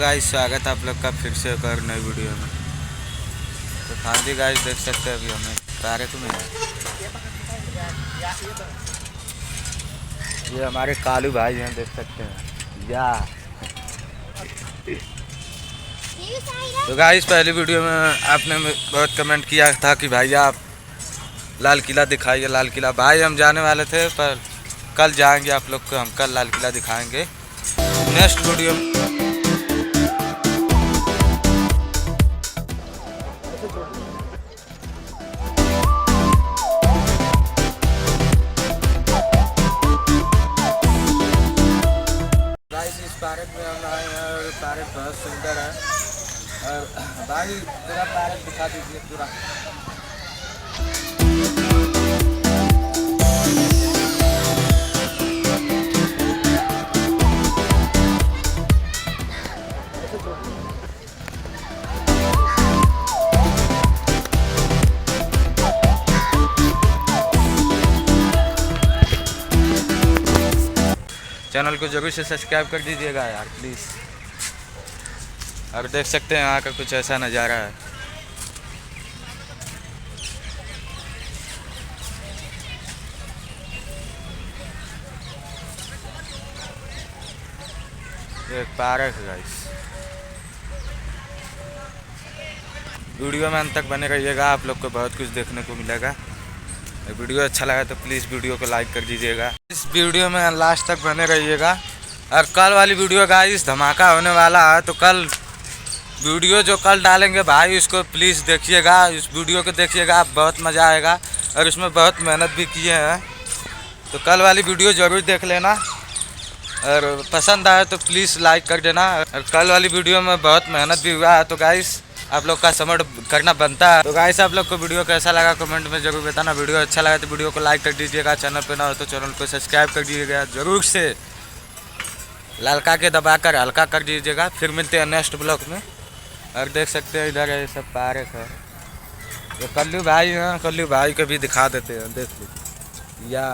Guys, स्वागत है आप लोग का फिर से एक और नई वीडियो में। तो फांदी गाइस देख सकते हैं अभी हमें पार्क में है। ये हमारे कालू भाई हैं, देख सकते हैं या। तो गाइस पहली वीडियो में आपने बहुत कमेंट किया था कि भाई आप लाल किला दिखाइए, लाल किला। भाई हम जाने वाले थे पर कल जाएंगे, आप लोग को हम कल लाल किला दिखाएंगे नेक्स्ट वीडियो में। इस पार्क में हम आए हैं और पार्क बहुत सुंदर है। और भाई पूरा पार्क दिखा दीजिए पूरा। चैनल को जरूर से सब्सक्राइब कर दीजिएगा यार प्लीज़। और देख सकते हैं यहाँ का कुछ ऐसा नज़ारा है। ये पार्क है गाइस। वीडियो में अंत तक बने रहिएगा, आप लोग को बहुत कुछ देखने को मिलेगा। वीडियो अच्छा लगा तो प्लीज़ वीडियो को लाइक कर दीजिएगा। इस वीडियो में लास्ट तक बने रहिएगा। और कल वाली वीडियो गाइस धमाका होने वाला है, तो कल वीडियो जो कल डालेंगे भाई उसको प्लीज़ देखिएगा। इस वीडियो को देखिएगा, बहुत मज़ा आएगा। और इसमें बहुत मेहनत भी किए हैं, तो कल वाली वीडियो ज़रूर देख लेना। और पसंद आए तो प्लीज़ लाइक कर देना। और कल वाली वीडियो में बहुत मेहनत भी हुआ है, तो गाइस आप लोग का सपोर्ट करना बनता है। तो गाइस आप लोग को वीडियो कैसा लगा कमेंट में जरूर बताना। वीडियो अच्छा लगा तो वीडियो को लाइक कर दीजिएगा। चैनल पे ना हो तो चैनल को सब्सक्राइब कर दीजिएगा जरूर से। ललका के दबाकर हल्का कर दीजिएगा। फिर मिलते हैं नेक्स्ट ब्लॉग में। और देख सकते हैं इधर ये सब पार्क है। ये कल्लू भाई हैं, कल्लू भाई को भी दिखा देते हैं, देख लीजिए या।